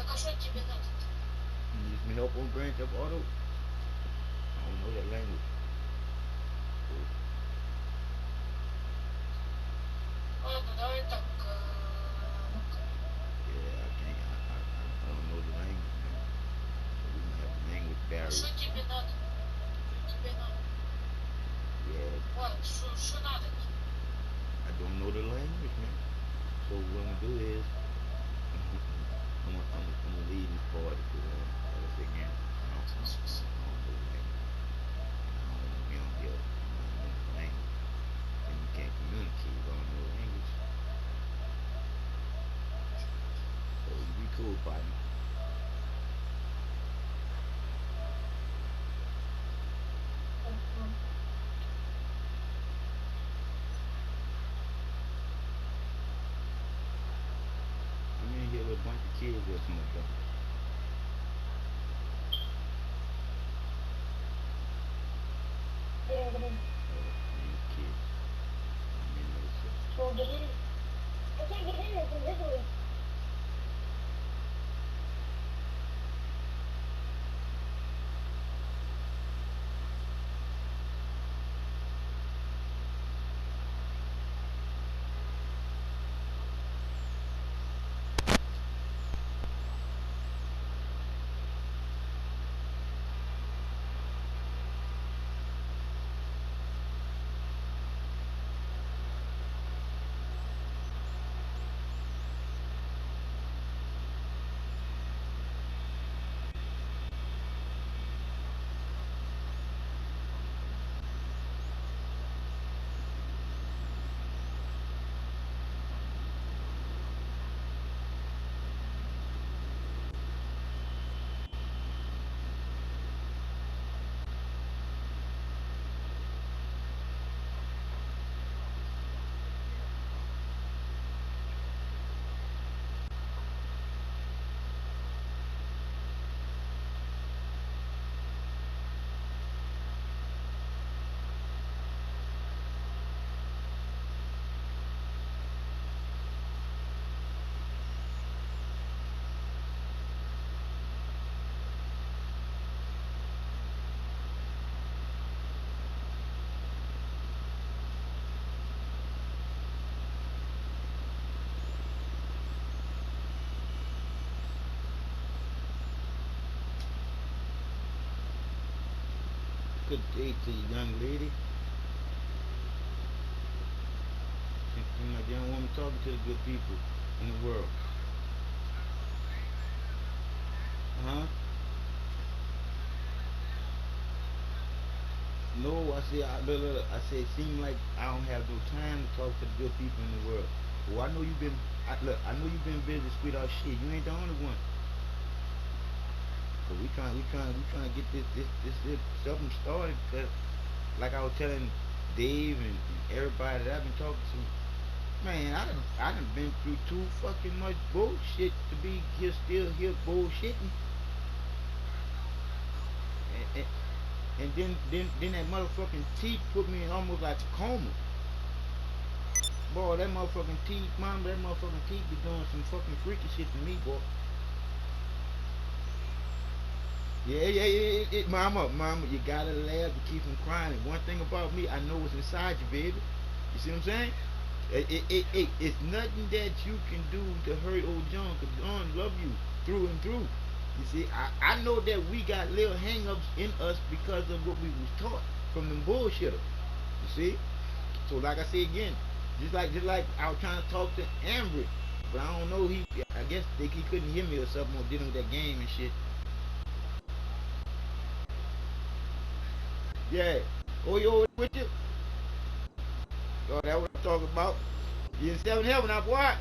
You need some help on Grand Theft Auto? I don't know that language. So, yeah, I can't. I don't know the language, man. So we gonna have a language barrier. Yeah, I don't know the language, man. So what I'm gonna do is I'm gonna leave this party because like I said again, I don't know the language. And I don't want to be on here not knowing the language. And you can't communicate if I don't know the language. So you be cool, partner. I'm in here with a bunch of kids or something like that. These kids. I'm in there with good day to you, young lady. Seems like you don't want me talking to the good people in the world. Huh? No, I say, I say, it seems like I don't have no time to talk to the good people in the world. Well, I know you've been, I know you've been busy, sweetheart. Shit, you ain't the only one. So we trying to get this something started. Cause like I was telling Dave and everybody that I've been talking to, man, I done been through too fucking much bullshit to be here still here bullshitting. And, and then that motherfucking teeth put me in almost like a coma. Boy, that motherfucking teeth, mom, that motherfucking teeth be doing some fucking freaky shit to me, boy. Yeah, mama, you gotta laugh to keep from crying. And one thing about me, I know what's inside you, baby. You see what I'm saying? It's nothing that you can do to hurt old John, because John love you through and through. You see, I know that we got little hang-ups in us because of what we was taught from them bullshitters. You see? So like I say again, just like I was trying to talk to Ambry, but I don't know, I guess he couldn't hear me or something, or dealing with that game and shit. Yeah. Oh, you with you? Oh, that's what I'm talking about. You in seven heaven, now boy.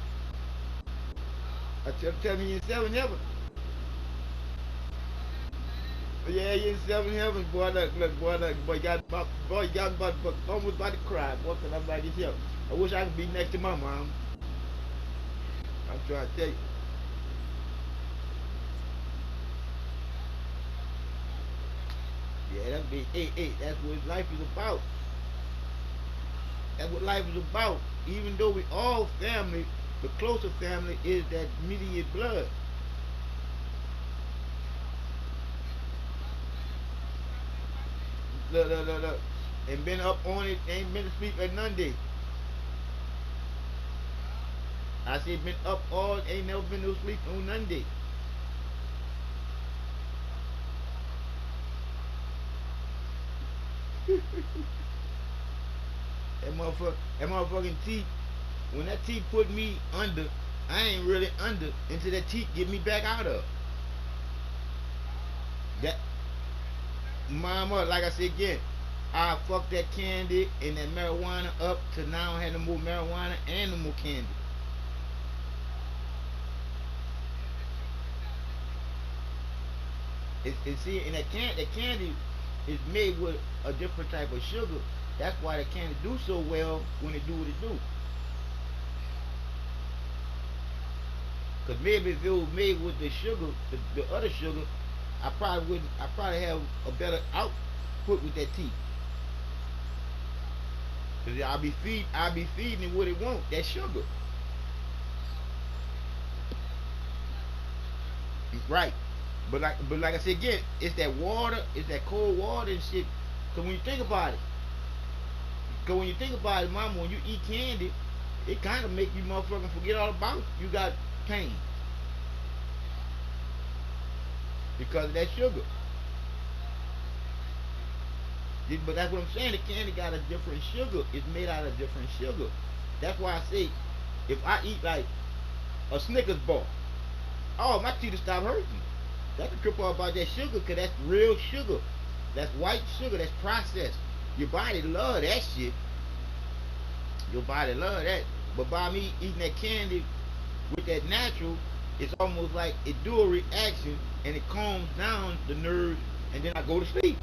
Tell me you in seven heaven. Yeah, you in seven heaven, boy. Look, boy, you got about almost about to cry, boy. Cause I'm like yourself. I wish I could be next to my mom. I'm trying to tell you. Yeah, that's what life is about. That's what life is about. Even though we all family, the closer family is that immediate blood. look. And been up on it, ain't been to sleep at none day. I said been up all, ain't never been no sleep on none day. That motherfucking teeth, when that teeth put me under, I ain't really under until that teeth get me back out of. That mama, like I said again, I fucked that candy and that marijuana up to now I have no more marijuana and no more candy. See, and that candy is made with a different type of sugar. That's why the candy do so well when it do what it do. Cause maybe if it was made with the sugar, the other sugar, I probably wouldn't. I probably have a better output with that tea. Cause I'll be feeding it what it want. That sugar, right? But like I said again, it's that water, it's that cold water and shit. Cause when you think about it, mama, when you eat candy, it kind of make you motherfucking forget all about you got pain because of that sugar. But that's what I'm saying. The candy got a different sugar. It's made out of different sugar. That's why I say, if I eat like a Snickers bar, oh, my teeth will stop hurting. That's the trip part about that sugar, cause that's real sugar. That's white sugar. That's processed. Your body love that shit. Your body love that. But by me eating that candy with that natural, it's almost like it do a reaction and it calms down the nerves, and then I go to sleep.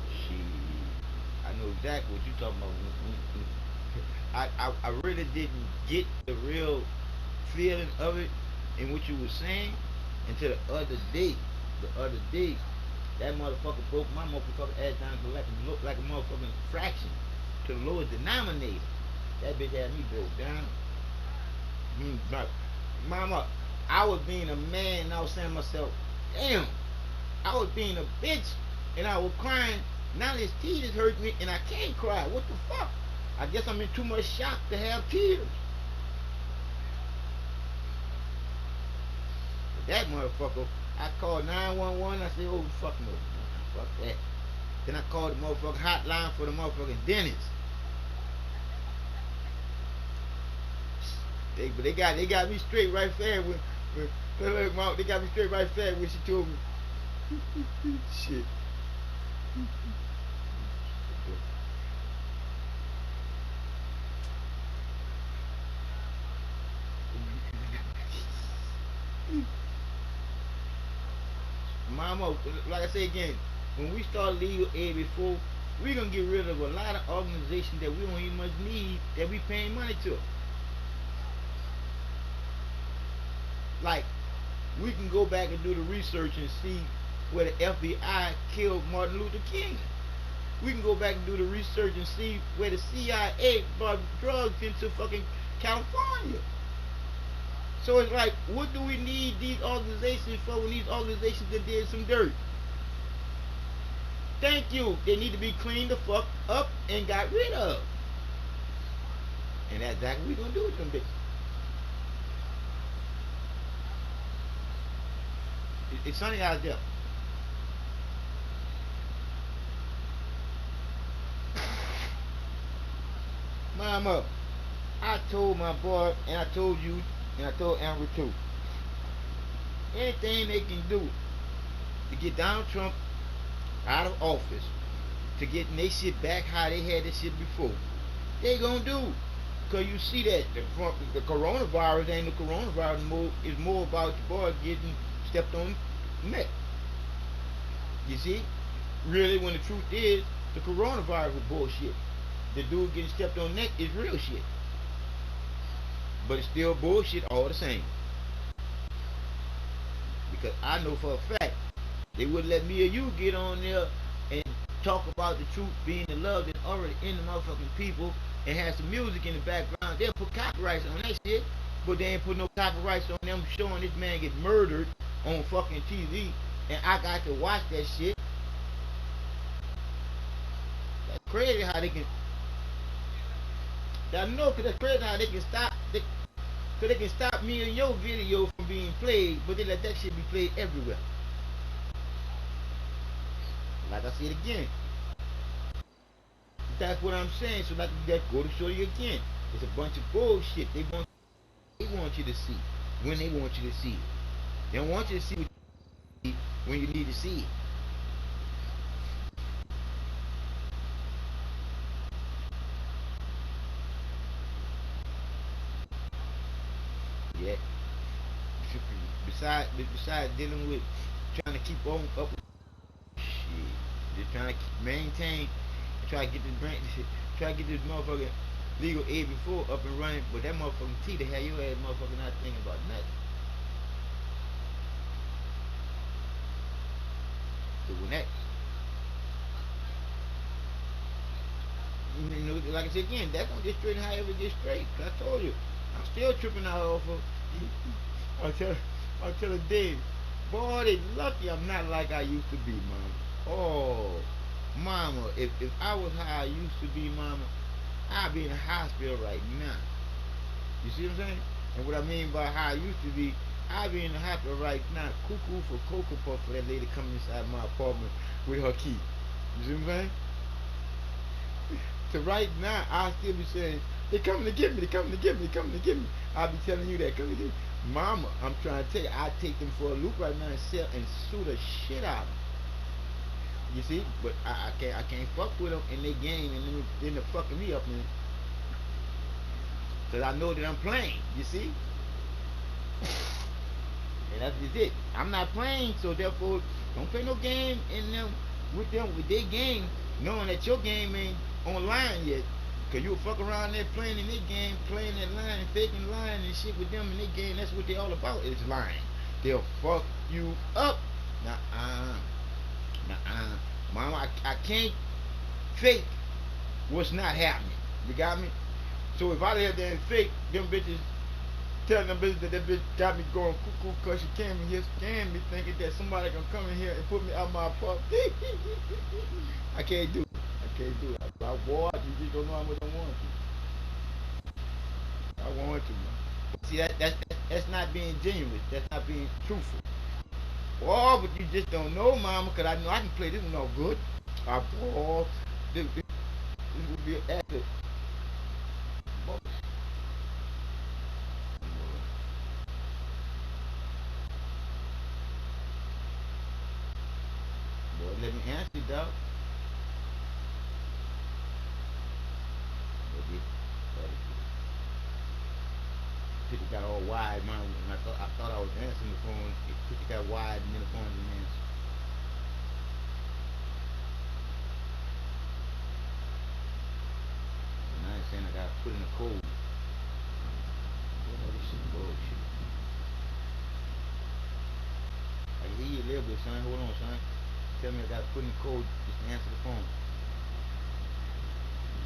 Shit, I know exactly what you talking about. I really didn't get the real feeling of it in what you were saying until the other day. The other day, that motherfucker broke my motherfucking ass down to like a motherfucking fraction to the lowest denominator. That bitch had me broke down. Mama, I was being a man and I was saying to myself, damn, I was being a bitch and I was crying. Now this teeth is hurting me and I can't cry. What the fuck? I guess I'm in too much shock to have tears. But that motherfucker, I called 911. I said, oh, fuck no. Fuck that. Then I called the motherfucking hotline for the motherfucking dentist. They got me straight right there they got me straight right there when she told me. Shit. Mama, like I say again, when we start legal aid BfoR, we're gonna get rid of a lot of organizations that we don't even much need that we paying money to. Like, we can go back and do the research and see where the FBI killed Martin Luther King. We can go back and do the research and see where the CIA brought drugs into fucking California. So it's like, what do we need these organizations for when these organizations that did some dirt? Thank you. They need to be cleaned the fuck up and got rid of. And that's exactly what we're gonna do with them bitches. It's sunny out there. Mama, I told my boy, and I told you, and I told Amber too. Anything they can do to get Donald Trump out of office, to get their shit back how they had this shit before, they gonna do. Cause you see that the coronavirus ain't the coronavirus. It's more about the boy getting stepped on the neck. You see? Really, when the truth is, the coronavirus was bullshit. The dude getting stepped on the neck is real shit. But it's still bullshit all the same. Because I know for a fact, they wouldn't let me or you get on there and talk about the truth being the love that's already in the motherfucking people and have some music in the background. They'll put copyrights on that shit. but they ain't put no copyrights on them showing this man get murdered on fucking TV, and I got to watch that shit. That's crazy how they can. I know, cause that's crazy how they can stop. So they can stop me and your video from being played, but they let that shit be played everywhere. Like I said again, that's what I'm saying. So like that, go to show you again. It's a bunch of bullshit. They want you to see when they want you to see it. They don't want you to see what you see when you need to see it. Yeah. Besides dealing with trying to keep on up with shit, just trying to maintain and try to get this brand, try to get this motherfucking legal aid before up and running, but that motherfucking T to have your ass motherfucking not thinking about nothing. So when that, you know, like I said again, that gonna get straight and however get straight. Cause I told you, I'm still tripping out off of. I tell a Dave, boy, they lucky I'm not like I used to be, mama. Oh, mama, if I was how I used to be, mama, I'd be in the hospital right now. You see what I'm saying? And what I mean by how I used to be, I'd be in the hospital right now, cuckoo for Cocoa Puff for that lady coming inside my apartment with her key. You see what I'm saying? So right now, I'll still be saying, they coming to get me, they coming to get me, they coming to get me. I'll be telling you that, coming to get me. Mama, I'm trying to tell you, I take them for a loop right now and sue the shit out of them. You see? But I can't fuck with them in their game and then they're fucking me up, man. Cause I know that I'm playing, you see? And that's just it. I'm not playing, so therefore, don't play no game in them with their game, knowing that your game ain't online yet. Cause you'll fuck around there playing in their game, playing that line, faking lying and shit with them in their game. That's what they all about, is lying. They'll fuck you up. Mama, I can't fake what's not happening. You got me? So if I live there and fake, them bitches telling them bitches that bitch got me going cuckoo cause she came in here scam me thinking that somebody gonna come in here and put me out my apartment. I can't do it. I can't do it. I want you just don't know how much I want to. I want to, man. See, that's not being genuine. That's not being truthful. Oh, but you just don't know, mama, cause I know I can play this one all good. This would be an active. Boy, let me answer you, dog. It got all wide, man. And I thought I was answering the phone. It got wide, and then the phone didn't answer. And I ain't saying I gotta put in a code. All this shit bullshit. I can hear you a little bit, son. Hold on, son. Tell me I gotta put in a code just to answer the phone.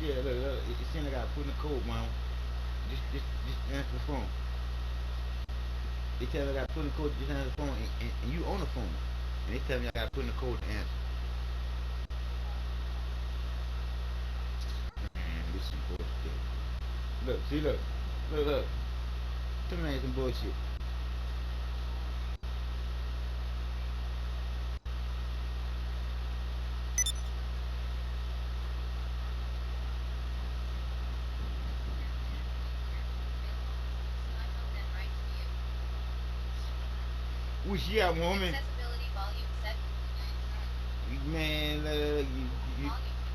Yeah, look. It's saying I gotta put in a code, man. Just answer the phone. They tell me I gotta put in the code to just answer the phone, and you on the phone. And they tell me I gotta put in the code to answer. Man, this is bullshit. Look, see, look. Tell me some bullshit. Which yeah, woman. Man,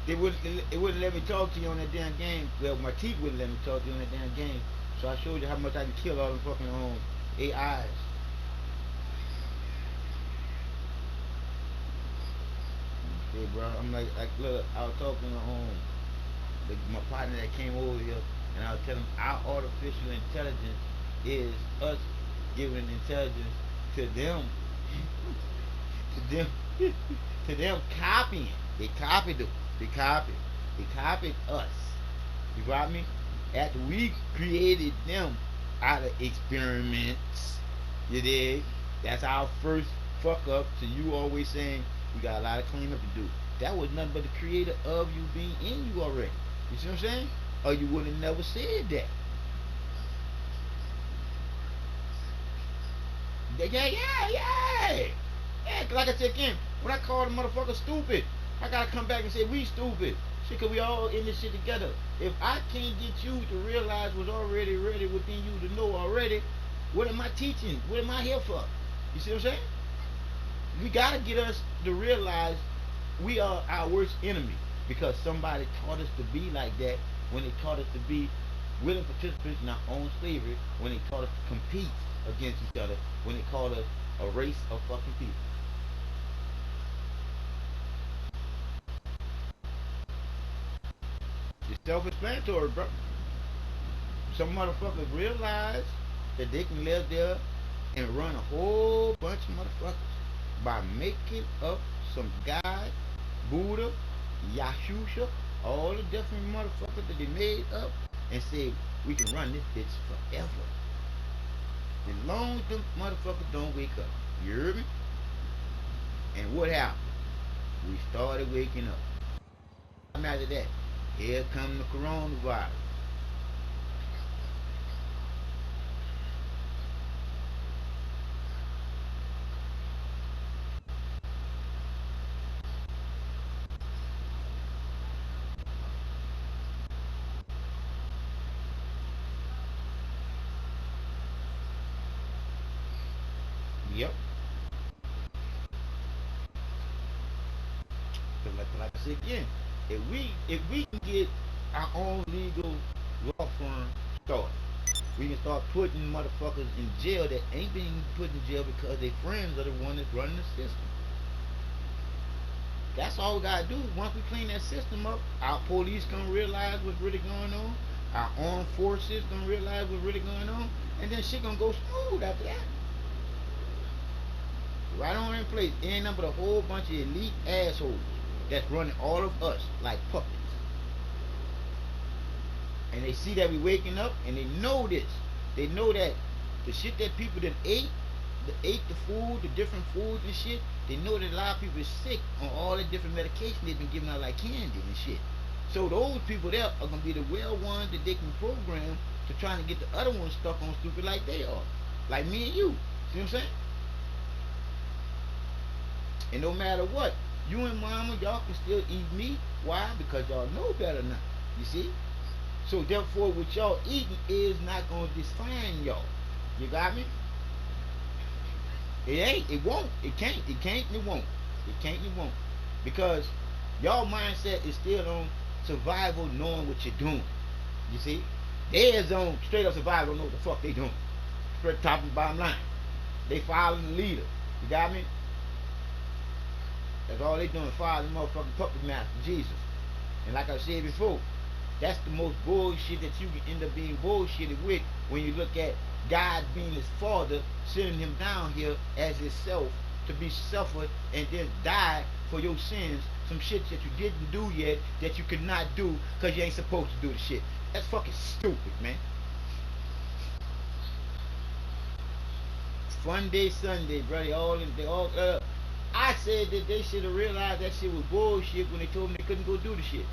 it wouldn't let me talk to you on that damn game. Well, my teeth wouldn't let me talk to you on that damn game. So I showed you how much I can kill all them fucking AIs. Okay, bro. I'm like look, I was talking to my partner that came over here, and I was telling him our artificial intelligence is us giving intelligence to them, to them, to them copying. They copied them. They copied us. You got me? After we created them, out of experiments. You dig? That's our first fuck up. So you always saying we got a lot of cleanup to do. That was nothing but the creator of you being in you already. You see what I'm saying? Or you would have never said that. Yeah. Yeah, like I said again, when I call the motherfucker stupid, I gotta come back and say we stupid. Shit, cause we all in this shit together. If I can't get you to realize what's already ready within you to know already, what am I teaching? What am I here for? You see what I'm saying? We gotta get us to realize we are our worst enemy because somebody taught us to be like that when they taught us to be willing participants in our own slavery, when they taught us to compete against each other, when they called us a race of fucking people. It's self-explanatory, bro. Some motherfuckers realize that they can live there and run a whole bunch of motherfuckers by making up some God, Buddha, Yahusha, all the different motherfuckers that they made up and say we can run this bitch forever. As long as them motherfuckers don't wake up. You heard me? And what happened? We started waking up. After that, here come the coronavirus. Yep. Like I said again, if we can get our own legal law firm started, we can start putting motherfuckers in jail that ain't being put in jail because their friends are the one that's running the system. That's all we gotta do. Once we clean that system up, our police gonna realize what's really going on. Our armed forces gonna realize what's really going on, and then shit gonna go smooth after that. Right on in place, ain't nothing but a whole bunch of elite assholes that's running all of us like puppets. And they see that we waking up, and they know this. They know that the shit that people that ate the food, the different foods and shit. They know that a lot of people is sick on all the different medication they've been giving out like candy and shit. So those people there are gonna be the well ones that they can program to trying to get the other ones stuck on stupid like they are, like me and you. See what I'm saying? And no matter what, you and mama, y'all can still eat meat. Why? Because y'all know better now. You see? So therefore, what y'all eating is not gonna define y'all. You got me? It ain't. It won't. It can't. It can't. And it won't. It can't. And it won't. Because y'all mindset is still on survival, knowing what you're doing. You see? Theirs on straight up survival, know what the fuck they doing. Straight top and bottom line. They following the leader. You got me? That's all they doing, following the motherfucking puppet master, Jesus. And like I said before, that's the most bullshit that you can end up being bullshitted with when you look at God being his father, sending him down here as himself to be suffered and then die for your sins. Some shit that you didn't do yet that you could not do because you ain't supposed to do the shit. That's fucking stupid, man. Fun day Sunday, brother. They all I said that they should have realized that shit was bullshit when they told them they couldn't go do the shit.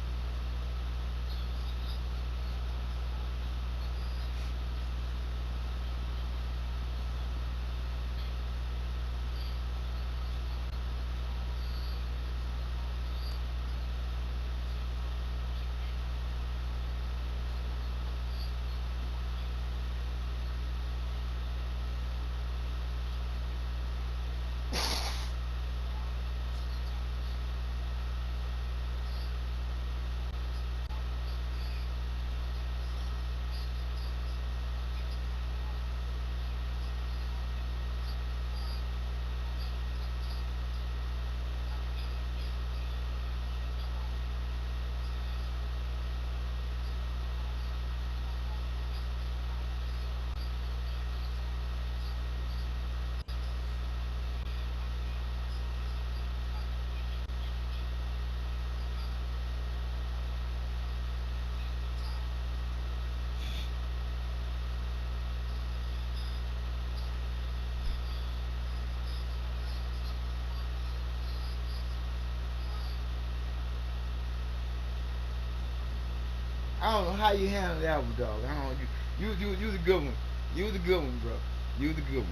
I don't know how you handle that one, dog. I don't. You the good one. You the good one, bro. You the good one.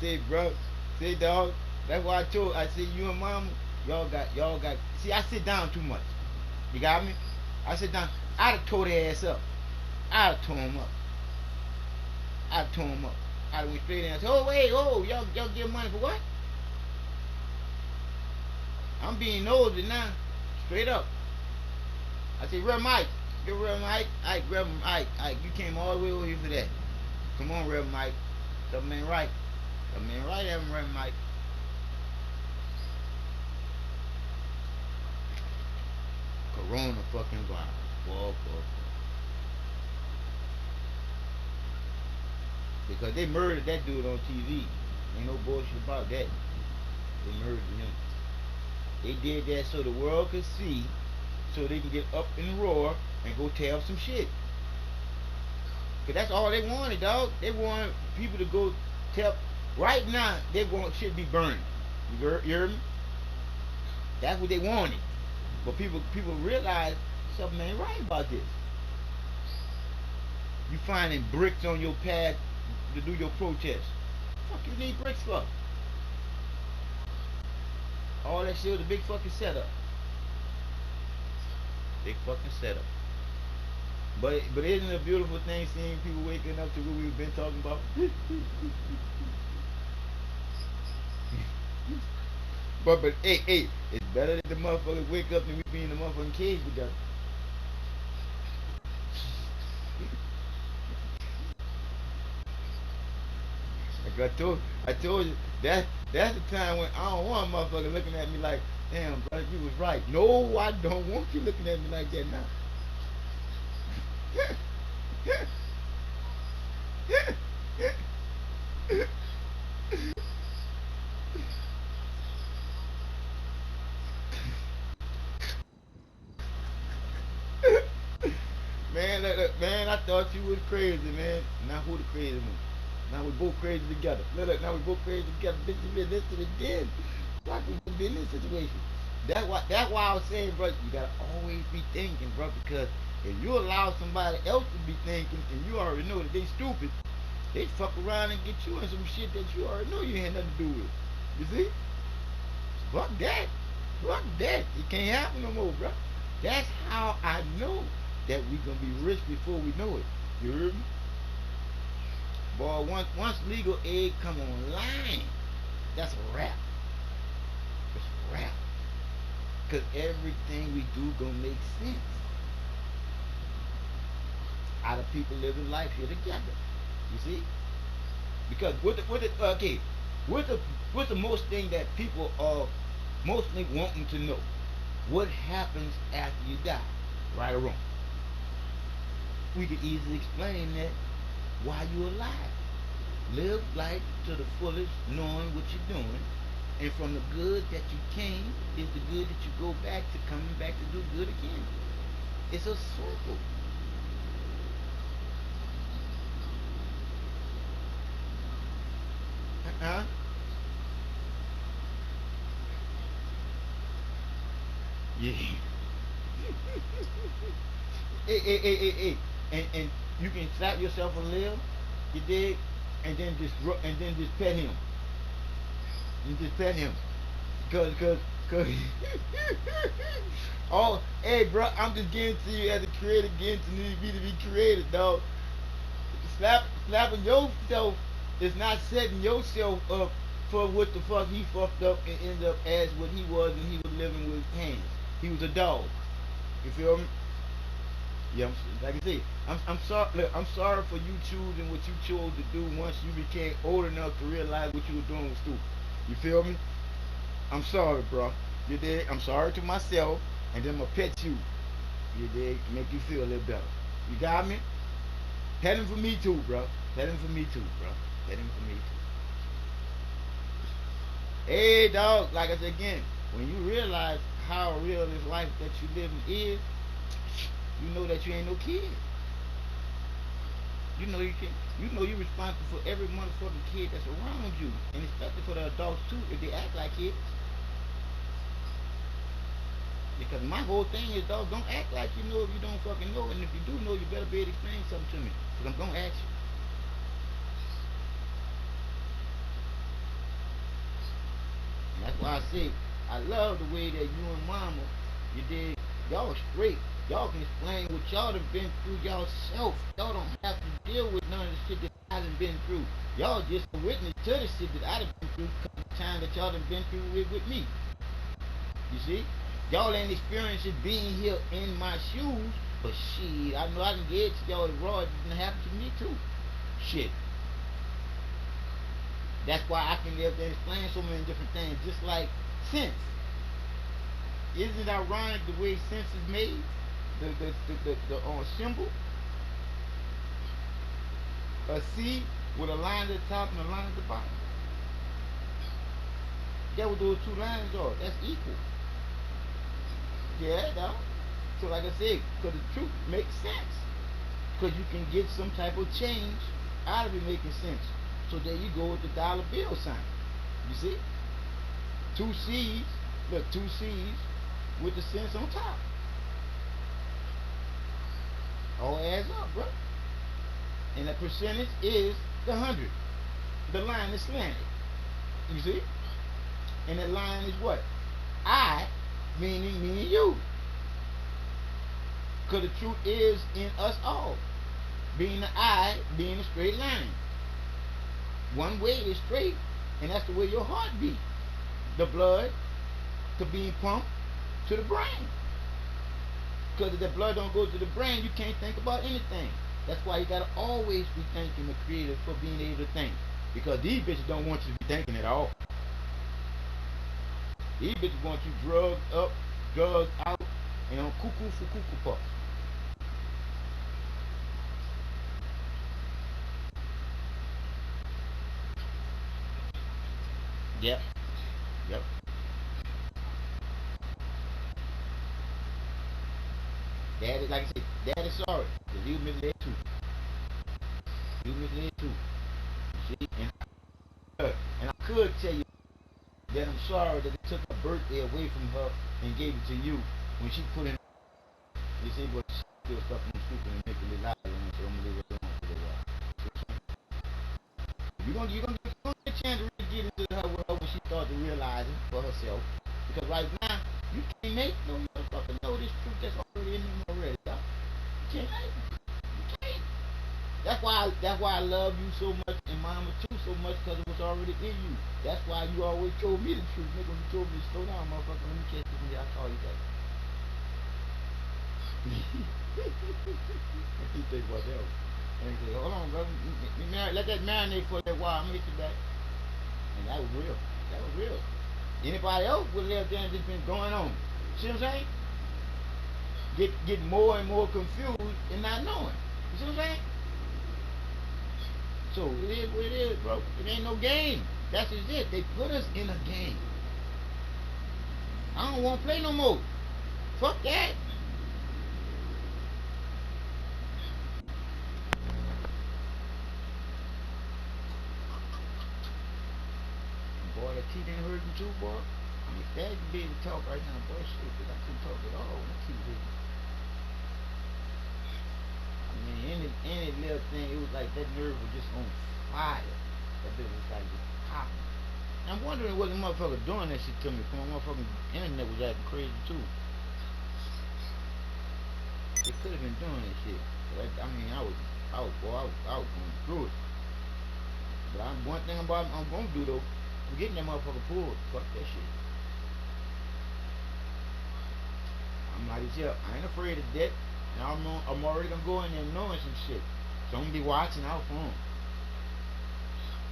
Say, bro. Say, dog. That's why I told. I said you and mama. Y'all got. See, I sit down too much. You got me? I sit down. I'd have tore their ass up. I'd have tore them up. I'd have tore them up. I'd have went straight in and said, oh wait, oh y'all give money for what? I'm being nosy now. Straight up. I said, Rev Mike. Get Rev Mike. Rev Mike. You came all the way over here for that. Come on, Rev Mike. Something ain't right. Something ain't right, having Rev Mike. Corona fucking virus. Boy. Because they murdered that dude on TV. Ain't no bullshit about that. They murdered him. They did that so the world could see, so they can get up and roar and go tell some shit. Cause that's all they wanted, dog. They wanted people to go tell. Right now, they want shit be burned. You heard me? That's what they wanted. But people realize something ain't right about this. You finding bricks on your path to do your protest. Fuck you need bricks for? All that shit was a big fucking setup. Big fucking setup. But isn't it a beautiful thing seeing people waking up to what we've been talking about? but hey, it's better that the motherfuckers wake up than we be in the motherfucking cage together. Like I told you that's the time when I don't want a motherfucker looking at me like, damn, brother, you was right. No, I don't want you looking at me like that now. Man, I thought you was crazy, man. Now who the crazy one? Now we both crazy together. Look, now we both crazy together. Bitch, you been listening again. Like we been in this situation. That's why I was saying, bro, you gotta always be thinking, bro, because if you allow somebody else to be thinking and you already know that they stupid, they fuck around and get you in some shit that you already know you had nothing to do with. You see? Fuck that. Fuck that. It can't happen no more, bro. That's how I know that we gonna be rich before we know it. You heard me? Boy, once legal aid come online, that's a wrap. It's a wrap. Cause everything we do gonna make sense. Out of people living life here together. You see? Because what's the most thing that people are mostly wanting to know? What happens after you die? Right or wrong? We could easily explain that while you're alive. Live life to the fullest, knowing what you're doing, and from the good that you came is the good that you go back to, coming back to do good again. It's a circle. Huh? Yeah. Hey. And you can slap yourself a limb, you dig, and then just pet him. You just pet him. Cause oh, hey bro, I'm just getting to you as a creator, getting to me to be created, dog. Slapping yourself is not setting yourself up for what the fuck he fucked up and ended up as what he was when he was living with his hands. He was a dog. You feel me? Yeah, like I say, I'm sorry. Look, I'm sorry for you choosing what you chose to do once you became old enough to realize what you were doing was stupid. You feel me? I'm sorry, bro. You dig? I'm sorry to myself, and then I'm gonna pet you. You dig? Make you feel a little better. You got me? Pet him for me too, bro. Pet him for me too, bro. Pet him for me too. Hey, dog. Like I said again, when you realize how real this life that you living is, you know that you ain't no kid. You know you can. You know you're responsible for every motherfucking kid that's around you, and especially for the adults too, if they act like kids. Because my whole thing is, dog, don't act like you know if you don't fucking know. And if you do know, you better be able to explain something to me. Because I'm going to ask you. And that's why I say, I love the way that you and mama, you did, y'all straight. Y'all can explain what y'all have been through y'allself. Y'all don't have to deal with none of the shit that I done been through. Y'all just a witness to the shit that I done been through because of the time that y'all done been through with me. You see? Y'all ain't experienced it being here in my shoes, but shit, I know I can get to y'all raw. It didn't happen to me too. Shit. That's why I can live there and explain so many different things, just like sense. Isn't it ironic the way sense is made? The symbol, a C with a line at the top and a line at the bottom. That what those two lines are. That's equal. Yeah, dog. So like I said, because the truth makes sense. Because you can get some type of change out of it making sense. So there you go with the dollar bill sign. You see? Two C's, look, two C's with the cents on top. All adds up, bro. And the percentage is the 100. The line is slanted. You see? And that line is what? I, meaning me and you. Because the truth is in us all. Being the I, being a straight line. One way is straight, and that's the way your heart beats. The blood to being pumped to the brain. Because if the blood don't go to the brain, you can't think about anything. That's why you gotta always be thinking the creator for being able to think. Because these bitches don't want you to be thinking at all. These bitches want you drugged up, drugged out, and on cuckoo for cuckoo puffs. Yep. Yep. Daddy, like I said, daddy sorry. Because you misled too. You misled too. See? And I could tell you that I'm sorry that they took her birthday away from her and gave it to you when she put in. You see, but she still stuff on stupid and making it loud, so I'm gonna leave it alone for a while. You're gonna get a chance to really get into her when she starts to realize it for herself. Because right now, you can't make no motherfucker know this truth that's already in them already, dog. You can't make it. You can't. That's why I love you so much and mama too so much, because it was already in you. That's why you always told me the truth, nigga. When you told me to slow down, motherfucker, let me catch this nigga, I'll call you back. What you think about that? And he said, hold on, bro. Let that marinate for that while. I'm gonna hit you back. And that was real. That was real. Anybody else would have there just been going on. See what I'm saying? Get more and more confused and not knowing. You see what I'm saying? So it is what it is, bro. It ain't no game. That's just it. They put us in a game. I don't want to play no more. Fuck that. Boy, that teeth ain't hurting too, boy. I mean, Dad can be able to talk right now, boy. Shit, because I couldn't talk at all when that teeth hurting. I mean, any little thing, it was like that nerve was just on fire. That bitch was like just popping. I'm wondering what the motherfucker doing that shit to me. Cause my motherfucking internet was acting crazy too. They could have been doing that shit. But I mean, I was going through it. But one thing about I'm gonna do though, I'm getting that motherfucker pulled. Fuck that shit. I'm like, yeah, I ain't afraid of death. And I'm already gonna go in there knowing some shit. So I'm gonna be watching out for him.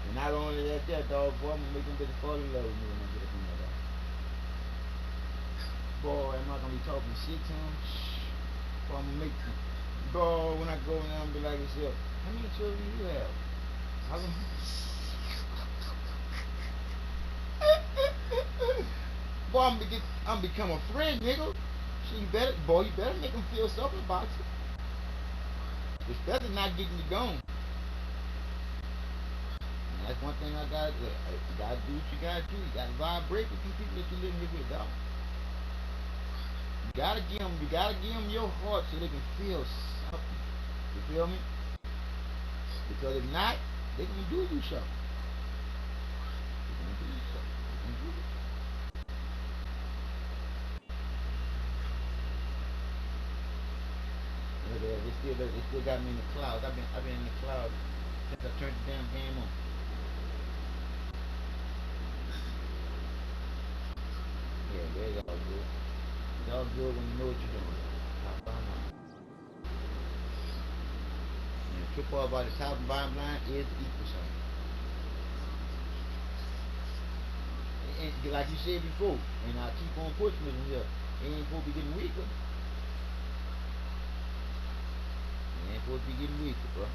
And not only that, dog, boy, I'm gonna make them bitches fall in love with me when I get up in there. Boy, am I gonna be talking shit to him? Boy, I'm gonna make them. Boy, when I go in there, I'm gonna be like this, how many children you have? Boy, I'm become a friend, nigga. So you better make them feel something about you. It's better not getting you gone. And that's one thing I gotta do. You gotta do what you gotta do. You gotta vibrate with the people that you live here with, dog. You gotta give them your heart so they can feel something. You feel me? Because if not, they gonna do you something. They gonna do you something. They gonna do you. Look at that. They still got me in the clouds. I've been in the clouds since I turned the damn game on. Yeah, it's all good. It's all good when you know what you're doing. Top bottom line. And the trip part about the top and bottom line is the equal sign. And like you said before, and I keep on pushing it here, it ain't supposed to be getting weaker. It ain't supposed to be getting weaker, bro.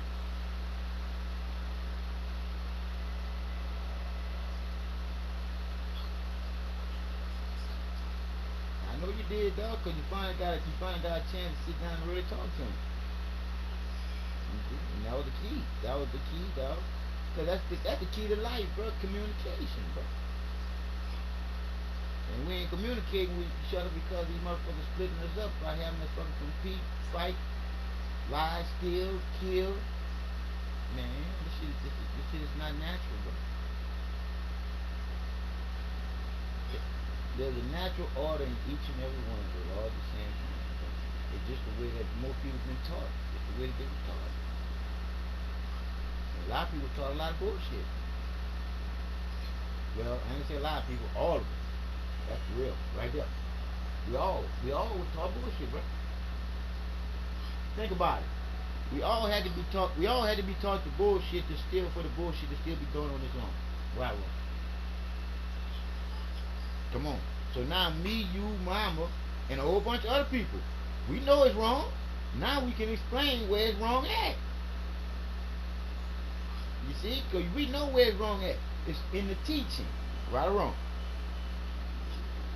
I know you did, dog, because you finally got a chance to sit down and really talk to him. And that was the key. That was the key, dog. Because that's the key to life, bro. Communication, bro. And we ain't communicating with each other because these motherfuckers splitting us up by having us fucking compete, fight, lie, steal, kill. Man, this shit is not natural, bro. There's a natural order in each and every one of us, all the same time. Bro. It's just the way that most people have been taught. It's the way that they were taught. And a lot of people taught a lot of bullshit. Well, I ain't gonna say a lot of people, all of us. That's real, right there. We all were taught bullshit, bro. Think about it. We all had to be taught the bullshit to steal for the bullshit to still be going on its own. Right, right. Come on. So now me, you, mama, and a whole bunch of other people, we know it's wrong. Now we can explain where it's wrong at. You see? Because we know where it's wrong at. It's in the teaching. Right or wrong.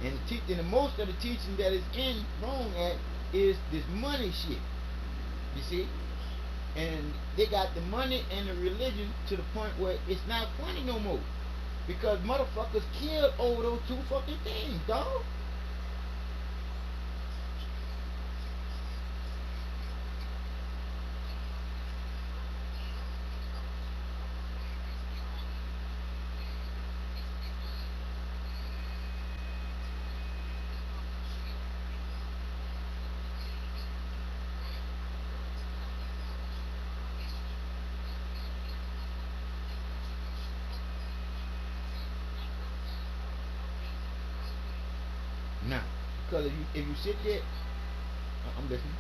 And the most of the teaching that is in wrong at is this money shit. You see? And they got the money and the religion to the point where it's not funny no more. Because motherfuckers killed over those two fucking things, dog. Now, because if you sit there, I'm listening.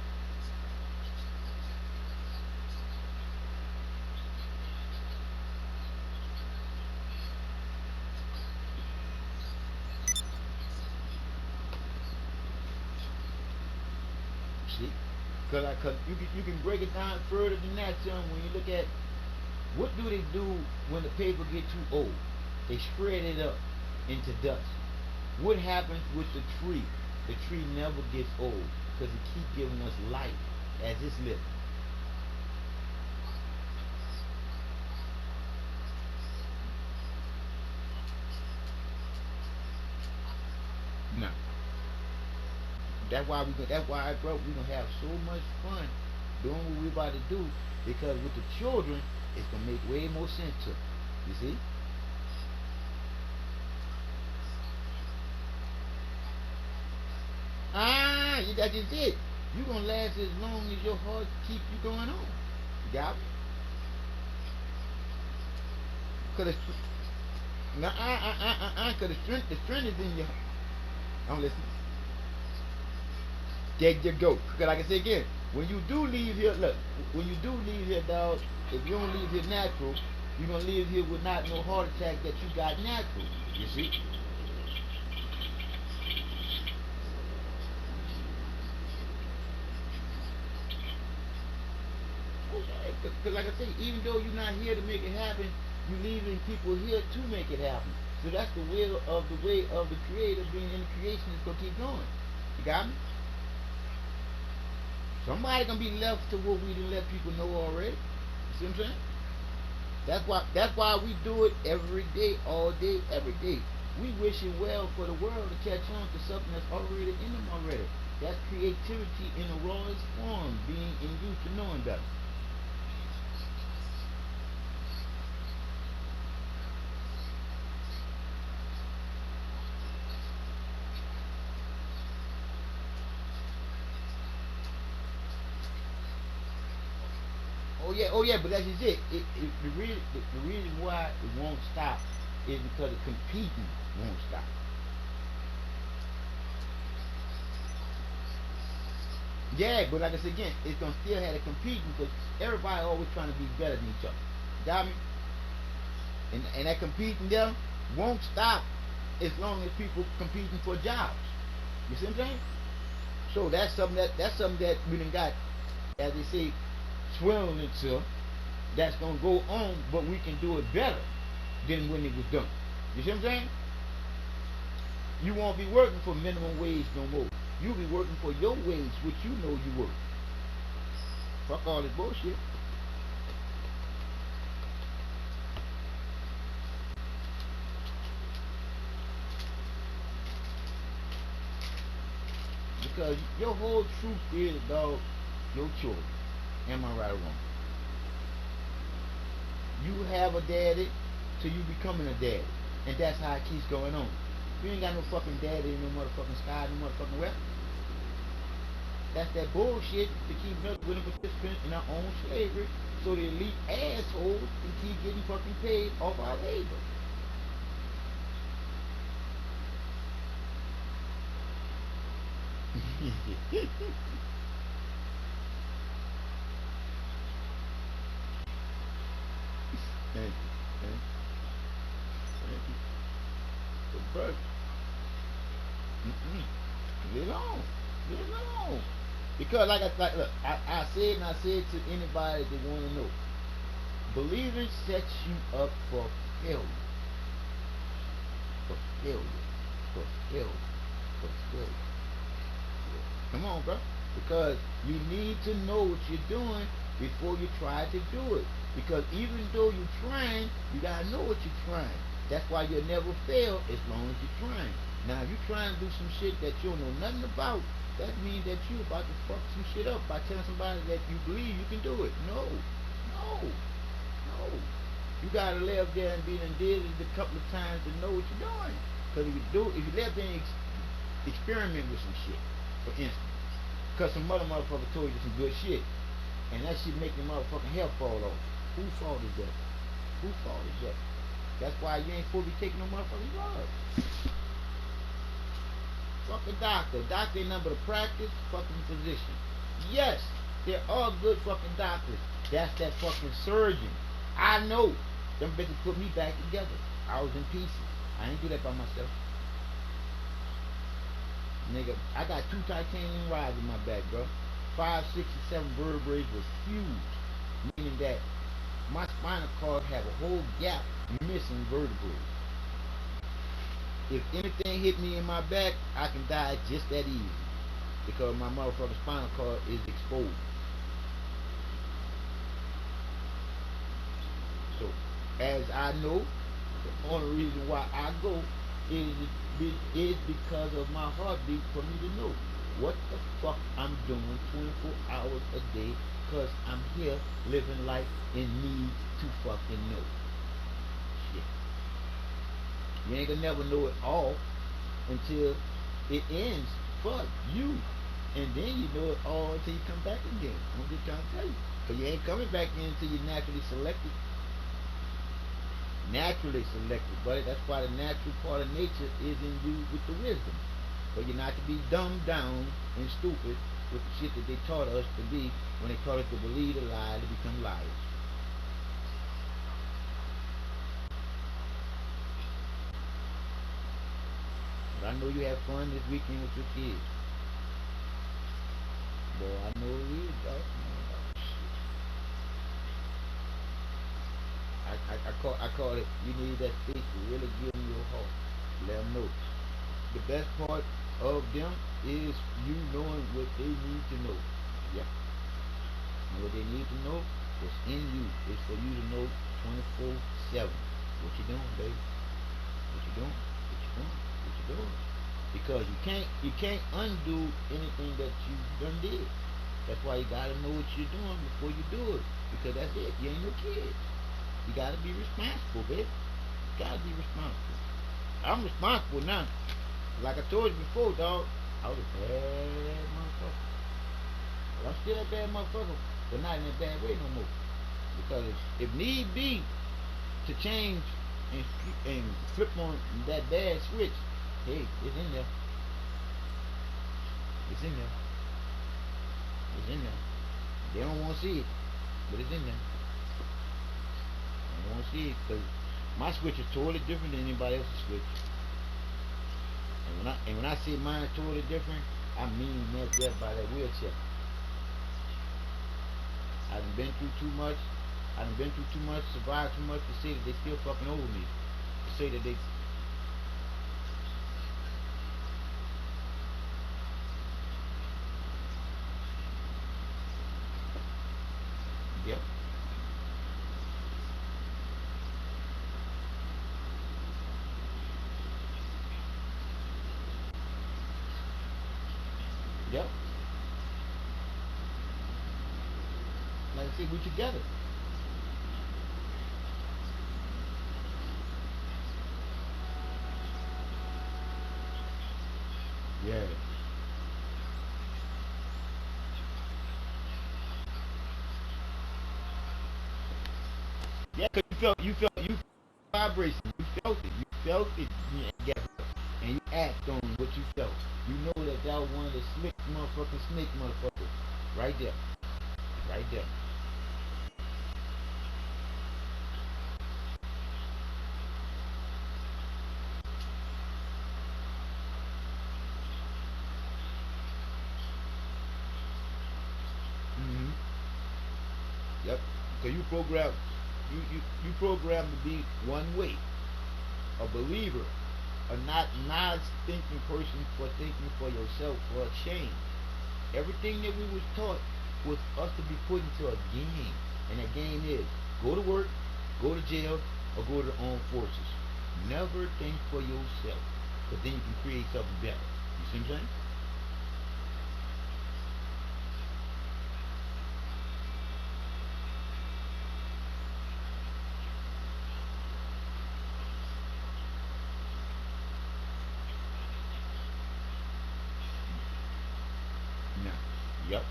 See, because you can break it down further than that, son. When you look at what do they do when the paper get too old? They shred it up into dust. What happens with the tree? The tree never gets old because it keeps giving us life as it's living. No. That's why, bro, we gonna have so much fun doing what we about to do because with the children, it's gonna make way more sense to them. You see? Ah, that's just it. You gonna last as long as your heart keep you going on. You got me? Cause cause the strength is in your. I'm listening. There you go. Cause like I said again, when you do leave here, look, when you do leave here, dog, if you don't leave here natural, you're gonna leave here with not no heart attack that you got natural. You see? Because like I say, even though you're not here to make it happen, you're leaving people here to make it happen. So that's the will of the way of the Creator being in the creation is gonna keep going. You got me? Somebody gonna be left to what we didn't let people know already. You see what I'm saying? That's why we do it every day, all day, every day. We wish it well for the world to catch on to something that's already in them already. That's creativity in the rawest form, being induced to knowing better. Oh yeah, but that's just it. The reason why it won't stop is because the competing won't stop. Yeah, but like I said again, it's gonna still have to compete because everybody always trying to be better than each other. Got me? And that competing there won't stop as long as people competing for jobs. You see what I'm saying? So that's something that we done got, as they say, swirling into. That's gonna go on, but we can do it better than when it was done. You see what I'm saying? You won't be working for minimum wage no more. You'll be working for your wage, which you know you work. Fuck all this bullshit. Because your whole truth is, dog, your children. Am I right or wrong? You have a daddy till you becoming a daddy. And that's how it keeps going on. You ain't got no fucking daddy in no motherfucking sky, no motherfucking where. That's that bullshit to keep willing participants in our own slavery so the elite assholes can keep getting fucking paid off our labor. Thank you. Thank you. Thank you. But leave it alone. Leave it alone. Because look, I said and I said to anybody that want to know, believing sets you up for failure. For failure. For failure. For failure. Come on, bro. Because you need to know what you're doing before you try to do it. Because even though you're trying, you gotta know what you're trying. That's why you'll never fail as long as you're trying. Now, if you're trying to do some shit that you don't know nothing about, that means that you're about to fuck some shit up by telling somebody that you believe you can do it. No, no, no. You gotta lay up there and be and did it a couple of times to know what you're doing. Because if you lay up there and experiment with some shit, for instance, because some other motherfucker told you some good shit, and that shit make your motherfucking hair fall off. Whose fault is that? Whose fault is that? That's why you ain't supposed to be taking no motherfucking drugs. Fucking doctor. Doctor ain't nothing but a practice fucking physician. Yes, there are good fucking doctors. That's that fucking surgeon. I know. Them bitches put me back together. I was in pieces. I ain't do that by myself. Nigga, I got 2 titanium rods in my back, bro. 5, 6, and 7 vertebrae was fused, meaning that my spinal cord have a whole gap missing vertebrae. If anything hit me in my back, I can die just that easy because my motherfucking spinal cord is exposed. So, as I know, the only reason why I go is because of my heartbeat for me to know what the fuck I'm doing 24 hours a day because I'm here living life and need to fucking know. Shit. You ain't gonna never know it all until it ends for you. And then you know it all until you come back again. I'm just trying to tell you. Because you ain't coming back in until you're naturally selected. Naturally selected, buddy. That's why the natural part of nature is in you with the wisdom. But you're not to be dumbed down and stupid with the shit that they taught us to be when they taught us to believe the lie to become liars. But I know you have fun this weekend with your kids. Boy, I know it is, dog. I call it, you need that space to really give them your heart. Let them know. The best part of them is you knowing what they need to know. Yeah. And what they need to know is in you. It's for you to know 24/7. What you doing, baby? What you doing? What you doing? What you doing? because you can't undo anything that you done did. That's why you gotta know what you're doing before you do it, because that's it. You ain't no kid. You gotta be responsible, baby. You gotta be responsible. I'm responsible now. Like I told you before, dog. I was a bad motherfucker. Well, I'm still a bad motherfucker, but not in a bad way no more. Because if need be to change and flip on that bad switch, hey, it's in there. It's in there. It's in there. They don't want to see it, but it's in there. They don't want to see it because my switch is totally different than anybody else's switch. And when I say mine is totally different, I mean that by that wheelchair. I done been through too much. I done been through too much, survived too much to say that they still fucking over me. To say that they. Yep. Yep. Like I said, we together. Yeah. Yeah, cause you felt vibration. You felt it. Yeah, and you act on what you felt. You know that was one of the slick motherfucking snake motherfuckers. Right there. Right there. Mm-hmm. Yep. Cause you program to be one way, a believer, a not thinking person for thinking for yourself for a change. Everything that we was taught was us to be put into a game, and that game is go to work, go to jail, or go to the armed forces. Never think for yourself, because then you can create something better. You see what I'm saying? No. Yep.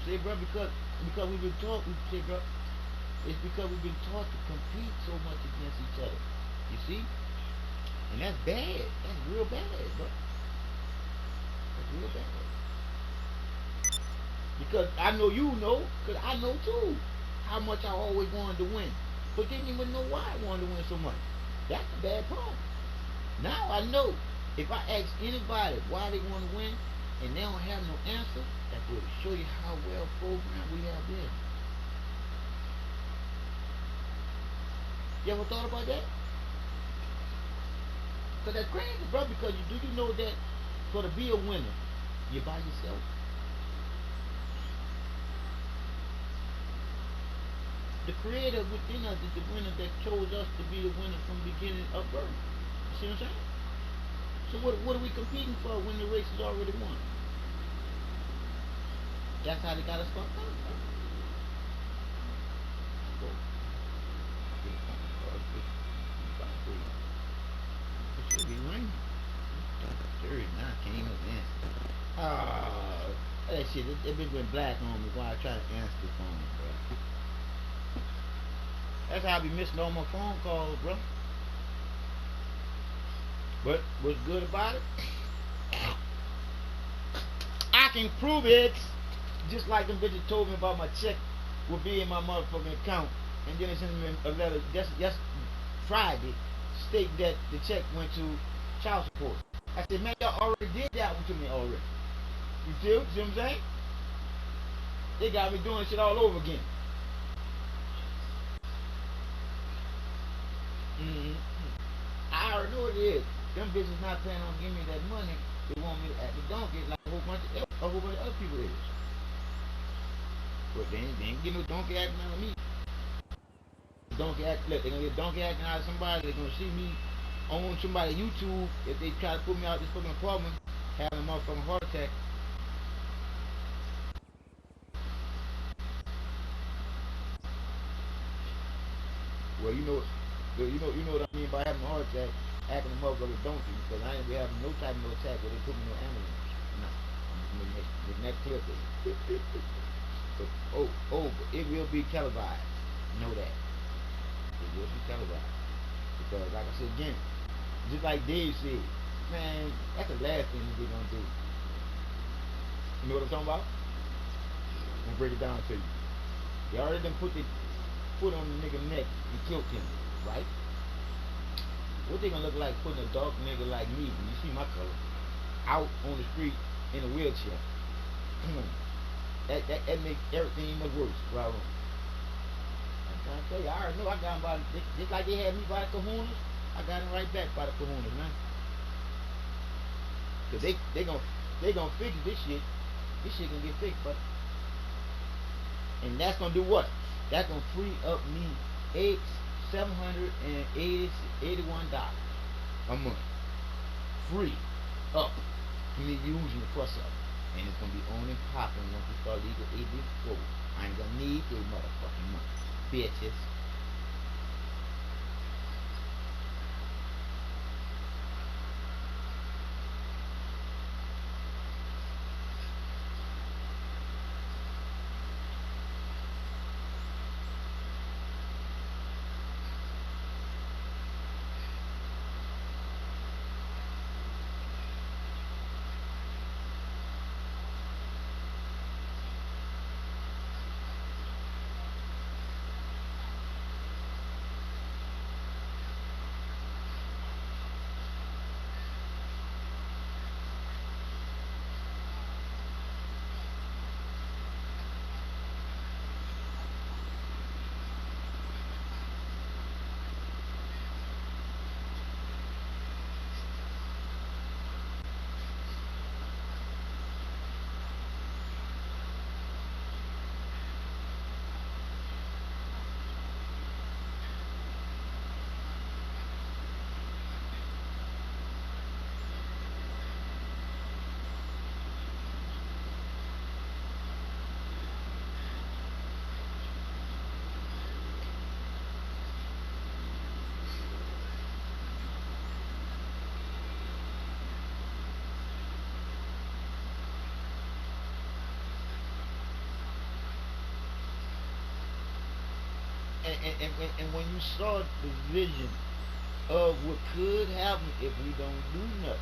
Say, bro, because we've been taught. We say, bro, it's because we've been taught to compete so much against each other. You see, and that's bad. That's real bad, bro. That's real bad. Because I know you know, because I know too how much I always wanted to win, but didn't even know why I wanted to win so much. That's the bad part. Now I know if I ask anybody why they want to win and they don't have no answer, that will show you how well programmed we have been. You ever thought about that? Because that's crazy, bro. Because you know that for to be a winner, you're by yourself. The creator within us is the winner that chose us to be the winner from the beginning of birth. You see what I'm saying? So what are we competing for when the race is already won? That's how they got us fucked up. Bro. It should be raining. Dirty now, can't even answer. Ah, that shit, it been black on me while I try to answer the phone, bro. That's how I be missing all my phone calls, bro. But what's good about it? I can prove it. Just like them bitches told me about my check will be in my motherfucking account, and then they sent me a letter just Friday, state that the check went to child support. I said, man, y'all already did that one to me already. You see what I'm saying? They got me doing shit all over again. Mm-hmm. I already know what it is. Them bitches not planning on giving me that money. They want me to act the donkey like a whole bunch of other people is. But they ain't get no donkey acting out of me. Donkey act, look, they're gonna get donkey acting out of somebody. They're gonna see me on somebody YouTube, if they try to put me out this fucking apartment, having a motherfucking heart attack. Well, you know what I mean by having a heart attack, acting a motherfucker don't you? Because I ain't be having no type of no attack where they put me in no ambulance. No, the next clip is. But, but it will be televised. Know that. It will be televised. Because, like I said again, just like Dave said, man, that's the last thing we're gonna do. You know what I'm talking about? I'm gonna break it down to you. They already done put the foot on the nigga neck and killed him, right? What they gonna look like putting a dark nigga like me, and you see my color, out on the street in a wheelchair? Come on. That makes everything much worse. Right? I'm trying to tell you, I already know I got him by just like they had me by the kahunas, I got him right back by the kahunas, man. Cause they gonna fix this shit. This shit gonna get fixed, but and that's gonna do what? That's gonna free up me $781 a month. Free up me using the plus up. And it's gonna be on and popping once we start legal AB4. I ain't gonna need their motherfucking money. Bitches. And when you saw the vision of what could happen if we don't do nothing.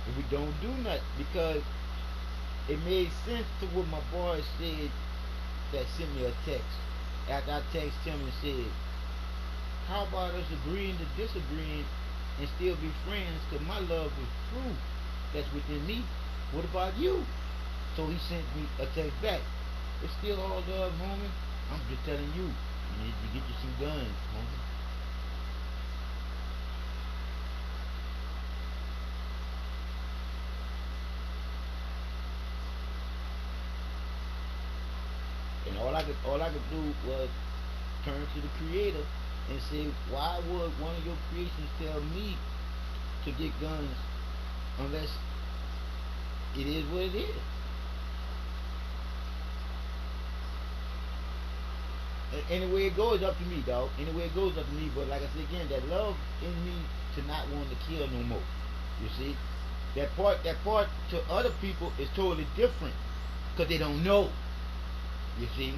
If we don't do nothing, because it made sense to what my boy said that sent me a text. After I text him and said, how about us agreeing to disagreeing and still be friends, because my love is true. That's within me. What about you? So he sent me a text back. It's still all love, homie. I'm just telling you, you need to get you some guns, homie. And all I could do was turn to the creator and say, why would one of your creations tell me to get guns unless it is what it is? Anyway it goes up to me, dog. Anyway it goes up to me, but like I said again, that love in me to not want to kill no more. You see? That part to other people is totally different. Because they don't know. You see?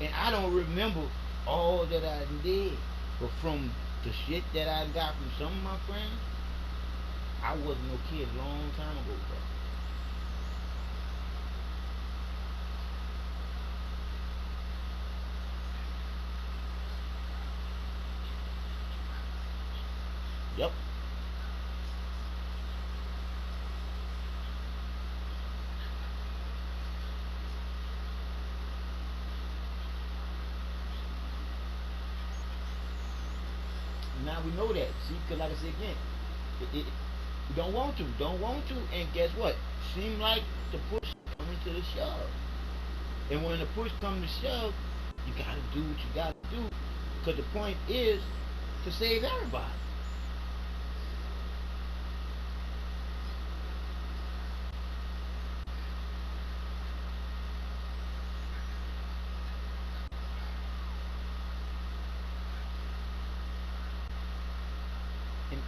And I don't remember all that I did. But from the shit that I got from some of my friends, I wasn't no kid a long time ago, bro. Yep. Now we know that. See, because like I said again, you don't want to, and guess what? Seem like the push coming to the shove. And when the push comes to shove, you gotta do what you gotta do. Because the point is to save everybody. And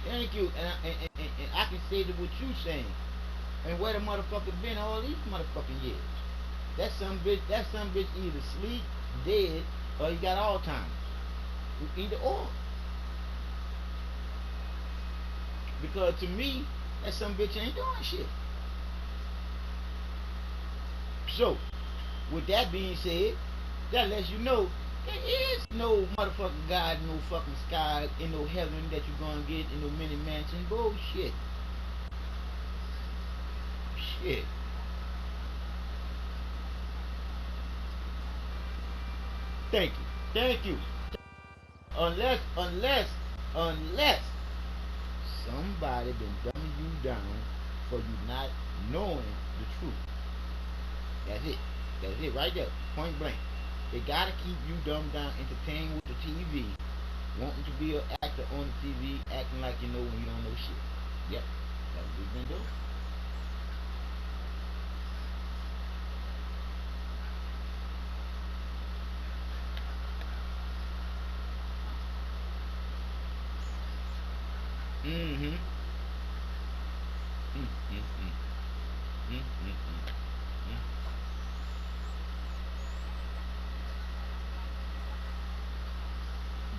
thank you, and I can say to what you saying, and where the motherfucker been all these motherfucking years. That some bitch either sleep, dead, or he got Alzheimer's. Either or. Because to me, that some bitch ain't doing shit. So, with that being said, that lets you know there is no motherfucking God, no fucking sky, in no heaven that you're gonna get in no mini mansion. Bullshit. Shit. Thank you. Thank you. Unless somebody been dumbing you down for you not knowing the truth. That's it. That's it right there. Point blank. They gotta keep you dumbed down, entertained with the TV, wanting to be an actor on the TV, acting like you know when you don't know shit. Yep. That's what we've been doing. Mm-hmm. Mm-hmm. Mm-hmm.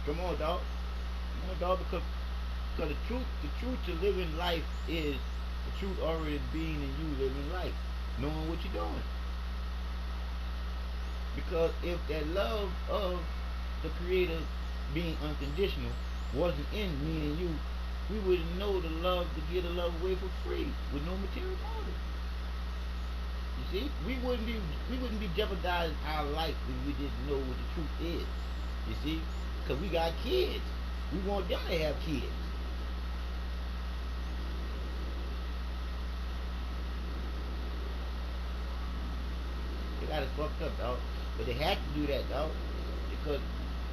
Come on, dog. Come on, dog, because the truth to living life is the truth already being in you living life, knowing what you're doing. Because if that love of the Creator being unconditional wasn't in me and you, we wouldn't know the love to give the love away for free with no material motive. You see, we wouldn't be jeopardizing our life if we didn't know what the truth is. You see, because we got kids, we want them to have kids. They got us fucked up, dog. But they had to do that, dog, because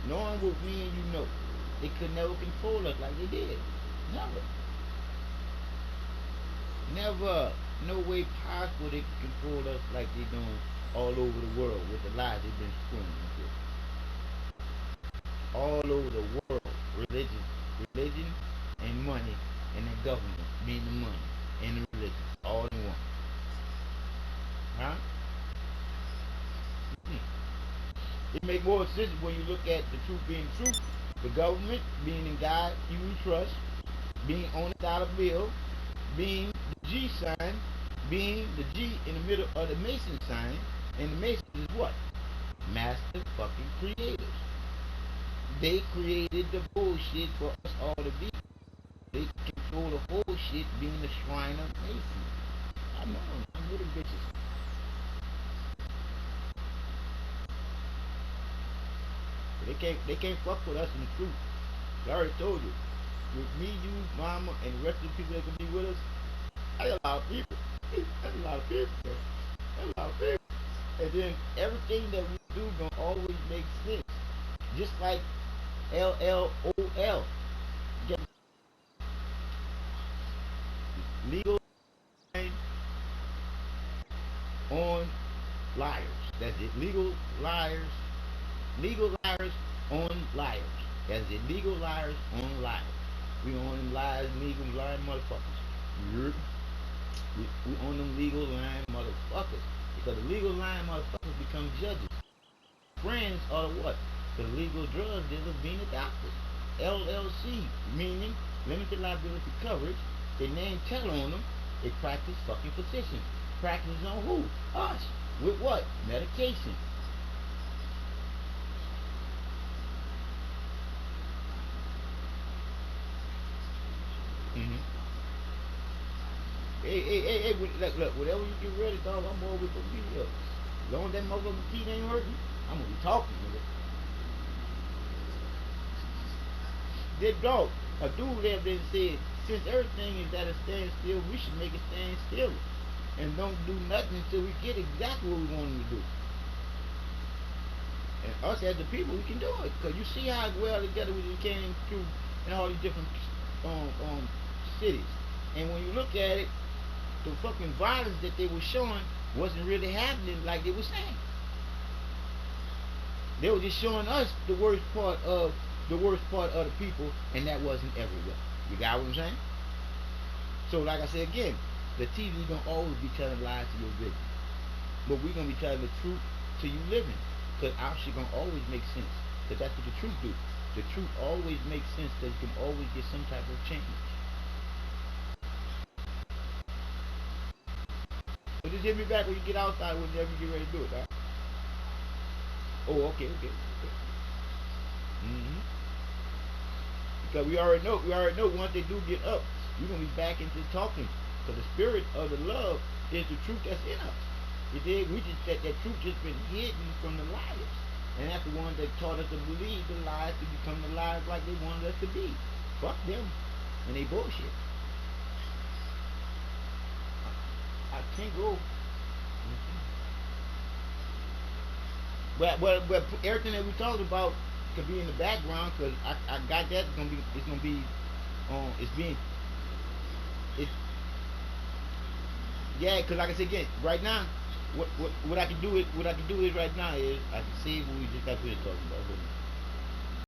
knowing what me and you know, they could never control us like they did. Never. Never. No way possible they can control us like they doing all over the world with the lies they've been spewing all over the world. Religion and money, and the government being the money and the religion all in one. Huh? It makes more sense when you look at the truth being truth, the government being in God you trust, being on the dollar bill, being the G sign, being the G in the middle of the Mason sign, and the Mason is what? Master fucking creators. They created the bullshit for us all to be. They control the whole shit being the shrine of Mason. I know them. I'm with them bitches. They can't fuck with us in the truth. I already told you. With me, you, mama, and the rest of the people that can be with us, that's a lot of people. That's a lot of people. That's a lot of people. And then everything that we do gonna always make sense. Just like LLOL. Get legal on liars. That's it. Legal liars on liars. That's it. Legal liars on liars. We on them lies, legal lying motherfuckers. We on them legal lying motherfuckers. Because the legal lying motherfuckers become judges. Friends are what? The legal drug dealers being the doctors. LLC, meaning limited liability coverage. They name tell on them. They practice fucking physicians. Practice on who? Us. With what? Medication. Mm-hmm. Hey, look, whatever you get ready, dog, I'm always gonna be here. As long as that motherfucking feet ain't hurting, I'm gonna be talking, nigga. That dog, a dude there been said, since everything is at a standstill, we should make it stand still. And don't do nothing until we get exactly what we want them to do. And us as the people, we can do it. Because you see how well together we came through in all these different um, um, cities. And when you look at it, the fucking violence that they were showing wasn't really happening like they were saying. They were just showing us the worst part of the people, and that wasn't everywhere. You got what I'm saying? So, like I said again, the TV gonna always be telling lies to your vision, but we gonna be telling the truth to you living, cause our shit gonna always make sense, cause that's what the truth do. The truth always makes sense, cause you can always get some type of change. So just hit me back when you get outside, whenever you get ready to do it, right? Oh, okay, okay, okay. Because we already know once they do get up, we're gonna be back into talking. Because the spirit of the love is the truth that's in us. You dig? We just that truth just been hidden from the liars. And that's the ones that taught us to believe the lies to become the lies like they wanted us to be. Fuck them and they bullshit. I can't go. But everything that we talked about could be in the background because I got that. It's gonna be it's being it yeah. Because like I said again, right now, what I can do is right now is I can see what we just got finished talking about.